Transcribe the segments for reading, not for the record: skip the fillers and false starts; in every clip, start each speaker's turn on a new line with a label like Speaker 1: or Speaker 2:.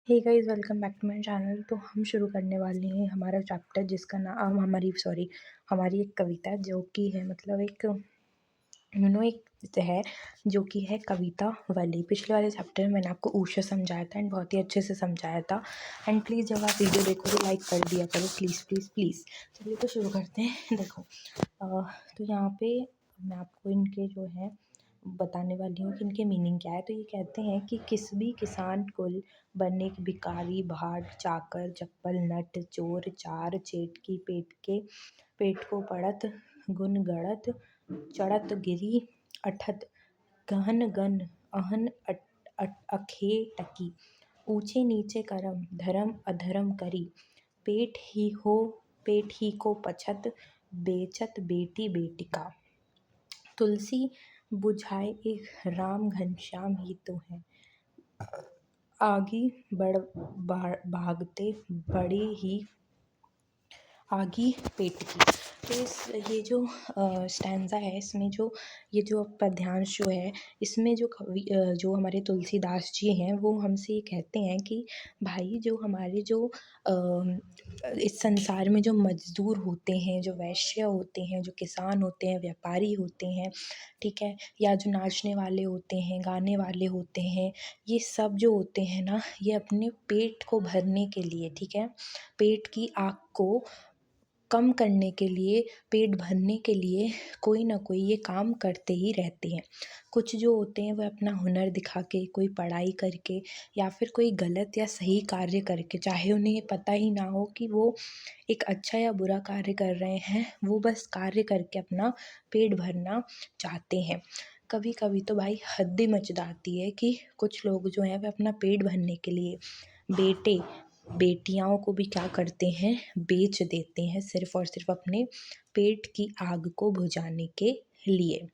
Speaker 1: Hey guys, welcome back to my channel. तो हम शुरू करने वाले हैं हमारा चैप्टर जिसका नाम हमारी एक कविता जो कि है मतलब एक है जो कि है कविता वाली। पिछले वाले चैप्टर में मैंने आपको ऊषा समझाया था एंड बहुत ही अच्छे से समझाया था। एंड प्लीज़ जब आप वीडियो देखो तो लाइक कर दिया करो, प्लीज़ प्लीज़ प्लीज़। चलिए तो शुरू करते हैं। देखो तो यहाँ पे मैं आपको इनके जो है बताने वाली हूँ कि इनके मीनिंग क्या है। तो ये कहते हैं कि किस भी किसान कुल बनिक भिखारी भाड़ चाकर चप्पल नट चोर चार चेटकी पेट को पड़त गुन गढ़त चढ़त गिरी अठत गहन गन अहन अखे टकी ऊंचे नीचे करम धर्म अधर्म करी पेट ही को पछत बेचत बेटी बेटिका तुलसी बुझाए एक राम घनश्याम ही तो है आगे भागते बड़े ही आगी पेट की। तो ये जो स्टैंज़ा है, इसमें ये जो पद्यांश जो है, इसमें जो हमारे तुलसीदास जी हैं वो हमसे ये कहते हैं कि भाई जो हमारे इस संसार में जो मजदूर होते हैं, जो वैश्य होते हैं, जो किसान होते हैं, व्यापारी होते हैं, ठीक है, या जो नाचने वाले होते हैं, गाने वाले होते हैं, ये सब जो होते हैं ना, ये अपने पेट को भरने के लिए, ठीक है, पेट की आग को कम करने के लिए, पेट भरने के लिए कोई ना कोई ये काम करते ही रहते हैं। कुछ जो होते हैं वह अपना हुनर दिखा के, कोई पढ़ाई करके या फिर कोई गलत या सही कार्य करके, चाहे उन्हें ये पता ही ना हो कि वो एक अच्छा या बुरा कार्य कर रहे हैं, वो बस कार्य करके अपना पेट भरना चाहते हैं। कभी कभी तो भाई हद ही मच जाती है कि कुछ लोग जो हैं वह अपना पेट भरने के लिए बेटे बेटियों को भी क्या करते हैं, बेच देते हैं, सिर्फ और सिर्फ अपने पेट की आग को बुझाने के लिए,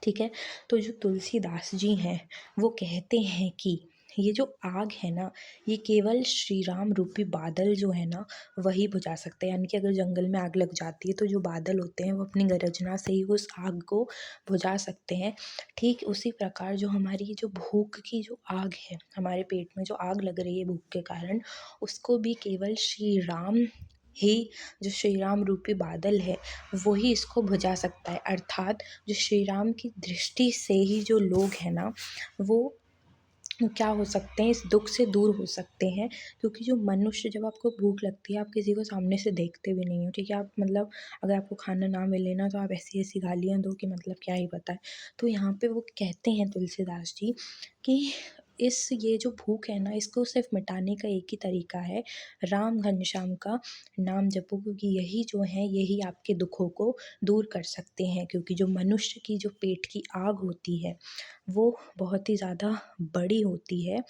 Speaker 1: ठीक है। तो जो तुलसीदास जी हैं वो कहते हैं कि ये जो आग है ना, ये केवल श्री राम रूपी बादल जो है ना वही बुझा सकते हैं। यानी कि अगर जंगल में आग लग जाती है तो जो बादल होते हैं वो अपनी गरजना से ही उस आग को बुझा सकते हैं। ठीक उसी प्रकार जो हमारी जो भूख की जो आग है, हमारे पेट में जो आग लग रही है भूख के कारण, उसको भी केवल श्री राम ही, जो श्री राम रूपी बादल है, वो ही इसको बुझा सकता है। अर्थात जो श्री राम की दृष्टि से ही जो लोग हैं ना, वो क्या हो सकते हैं, इस दुख से दूर हो सकते हैं। क्योंकि जो मनुष्य, जब आपको भूख लगती है, आप किसी को सामने से देखते भी नहीं हो, ठीक है, आप मतलब अगर आपको खाना ना मिले ना तो आप ऐसी ऐसी गालियाँ दो कि मतलब क्या ही बताएं। तो यहाँ पे वो कहते हैं तुलसीदास जी कि ये जो भूख है ना, इसको सिर्फ मिटाने का एक ही तरीका है, राम घनश्याम का नाम जपो, क्योंकि यही जो है यही आपके दुखों को दूर कर सकते हैं। क्योंकि जो मनुष्य की जो पेट की आग होती है वो बहुत ही ज़्यादा बड़ी होती है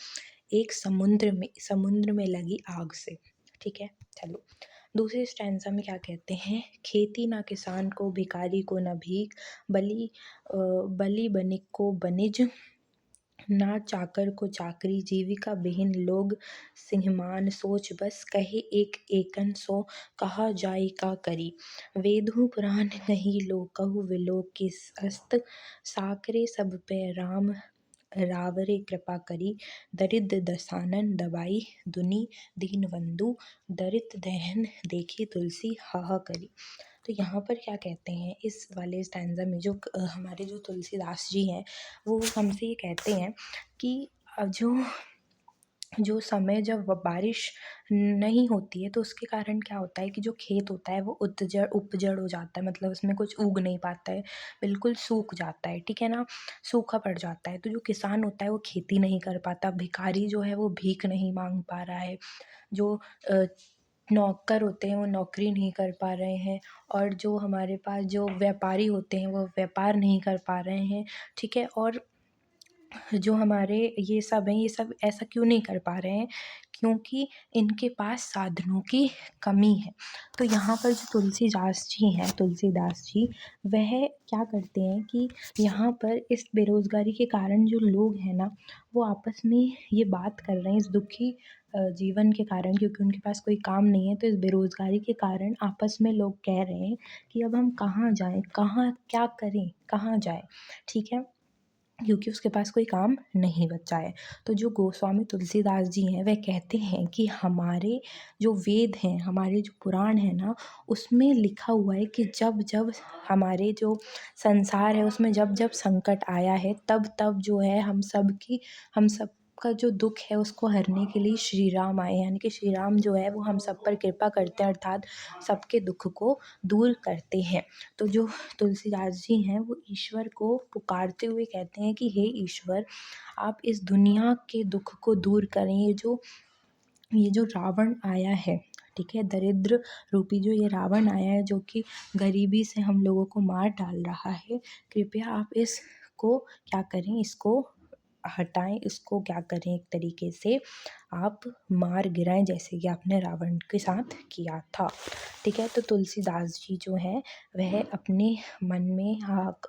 Speaker 1: एक समुद्र में लगी आग से, ठीक है। चलो दूसरे स्टैंज़ा में क्या कहते हैं, खेती ना किसान को भिखारी को न भीख बली बनिक को बनिज ना चाकर को चाकरी जीविका विहीन लोग सिंहमान सोच बस कहे एक एकन सो कहा जाय का करी वेदहु पुराण नहीं लो कहु विलोक किस अस्त साकरे सब पे राम रावरे कृपा करी दरिद्र दसानन दबाई दुनि दीनबंधु दरित दहन देखी तुलसी हाहा करी। तो यहाँ पर क्या कहते हैं, इस वाले स्टैंज़ा में जो हमारे जो तुलसीदास जी हैं वो हमसे ये कहते हैं कि जो जो समय जब बारिश नहीं होती है तो उसके कारण क्या होता है कि जो खेत होता है वो उपजड़ हो जाता है, मतलब उसमें कुछ उग नहीं पाता है, बिल्कुल सूख जाता है, ठीक है ना, सूखा पड़ जाता है। तो जो किसान होता है वो खेती नहीं कर पाता, भिखारी जो है वो भीख नहीं मांग पा रहा है, जो नौकर होते हैं वो नौकरी नहीं कर पा रहे हैं, और जो हमारे पास जो व्यापारी होते हैं वो व्यापार नहीं कर पा रहे हैं, ठीक है। और जो हमारे ये सब हैं, ये सब ऐसा क्यों नहीं कर पा रहे हैं, क्योंकि इनके पास साधनों की कमी है। तो यहाँ पर जो तुलसीदास जी वह क्या करते हैं कि यहाँ पर इस बेरोज़गारी के कारण जो लोग हैं ना, वो आपस में ये बात कर रहे हैं, इस दुखी जीवन के कारण, क्योंकि उनके पास कोई काम नहीं है, तो इस बेरोज़गारी के कारण आपस में लोग कह रहे हैं कि अब हम कहाँ जाएं, कहाँ क्या करें, कहाँ जाएं, ठीक है। क्योंकि उसके पास कोई काम नहीं बचा है। तो जो गोस्वामी तुलसीदास जी हैं वह कहते हैं कि हमारे जो वेद हैं, हमारे जो पुराण हैं ना, उसमें लिखा हुआ है कि जब जब हमारे जो संसार है उसमें जब जब संकट आया है, तब तब जो है हम सबका जो दुख है उसको हरने के लिए श्री राम आए, यानी कि श्री राम जो है वो हम सब पर कृपा करते हैं, अर्थात सबके दुख को दूर करते हैं। तो जो तुलसीदास जी हैं वो ईश्वर को पुकारते हुए कहते हैं कि हे ईश्वर, आप इस दुनिया के दुख को दूर करें। ये जो रावण आया है, ठीक है, दरिद्र रूपी जो ये रावण आया है जो कि गरीबी से हम लोगों को मार डाल रहा है, कृपया आप इसको क्या करें, इसको हटाएं, इसको क्या करें, एक तरीके से आप मार गिराएं, जैसे कि आपने रावण के साथ किया था। ठीक है, तो तुलसीदास जी जो हैं वह अपने मन में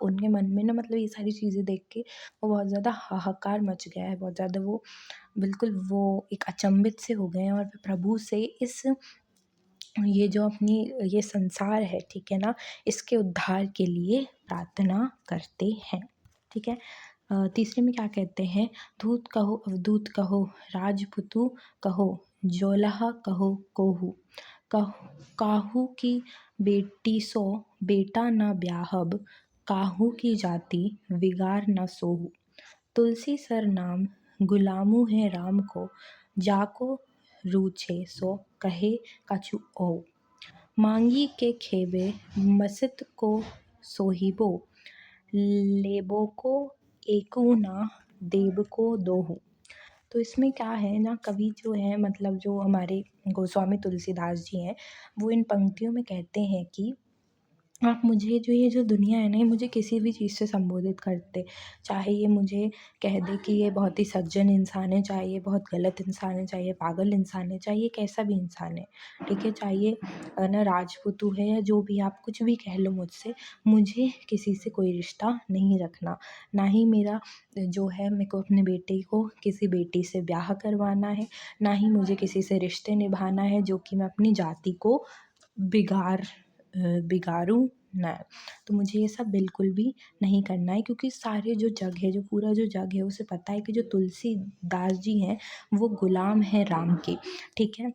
Speaker 1: उनके मन में ना, मतलब ये सारी चीज़ें देख के वो बहुत ज़्यादा हाहाकार मच गया है, बहुत ज़्यादा वो बिल्कुल वो एक अचंभित से हो गए हैं और प्रभु से ये जो अपनी ये संसार है, ठीक है ना, इसके उद्धार के लिए प्रार्थना करते हैं। ठीक है। तीसरे में क्या कहते हैं, धूत कहो अवधूत कहो, राजपुतु कहो, जोलहा कहो कोहू, काहू की बेटी सो बेटा न ब्याहब, काहू की जाति विगार न सोहू। तुलसी सर नाम गुलामू है राम को, जाको रूछे सो कहे कछु ओ। मांगी के खेबे मसित को सोहिबो, लेबो को एकू ना देब को दोहू। तो इसमें क्या है ना, कवि जो है, मतलब जो हमारे गोस्वामी तुलसीदास जी हैं, वो इन पंक्तियों में कहते हैं कि आप मुझे जो ये जो दुनिया है ना, ये मुझे किसी भी चीज़ से संबोधित करते, चाहे ये मुझे कह दे कि ये बहुत ही सज्जन इंसान है, चाहे ये बहुत गलत इंसान है, चाहे ये पागल इंसान है, चाहे ये कैसा भी इंसान है, ठीक है, चाहे ये ना राजपूतू है या जो भी, आप कुछ भी कह लो मुझसे, मुझे किसी से कोई रिश्ता नहीं रखना, ना ही मेरा जो है मेरे को अपने बेटे को किसी बेटी से ब्याह करवाना है, ना ही मुझे किसी से रिश्ते निभाना है जो कि मैं अपनी जाति को बिगाड़ूँ ना। तो मुझे ये सब बिल्कुल भी नहीं करना है, क्योंकि सारे जो जग है, जो पूरा जो जग है, उसे पता है कि जो तुलसीदास जी हैं वो गुलाम हैं राम के, ठीक है,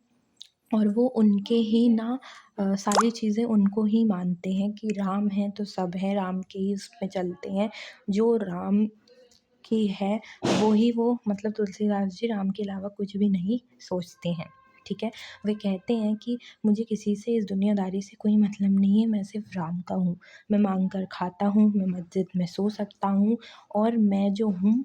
Speaker 1: और वो उनके ही ना सारी चीज़ें उनको ही मानते हैं कि राम हैं तो सब हैं, राम के ही उसमें चलते हैं, जो राम की है वो ही वो, मतलब तुलसीदास जी राम के अलावा कुछ भी नहीं सोचते हैं। ठीक है, वे कहते हैं कि मुझे किसी से इस दुनियादारी से कोई मतलब नहीं है, मैं सिर्फ राम का हूँ, मैं मांग कर खाता हूँ, मैं मस्जिद में सो सकता हूँ, और मैं जो हूँ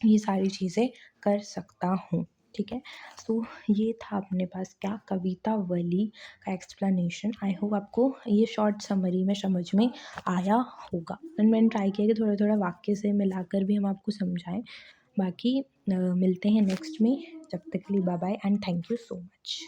Speaker 1: ये सारी चीज़ें कर सकता हूँ। ठीक है, तो ये था अपने पास क्या, कवितावली का एक्सप्लेनेशन। आई होप आपको ये शॉर्ट समरी में समझ में आया होगा, एंड मैंने ट्राई किया कि थोड़ा थोड़ा वाक्य से मिलाकर भी हम आपको समझाएं। बाकी मिलते हैं नेक्स्ट में, जब तक के लिए bye bye and thank you so much.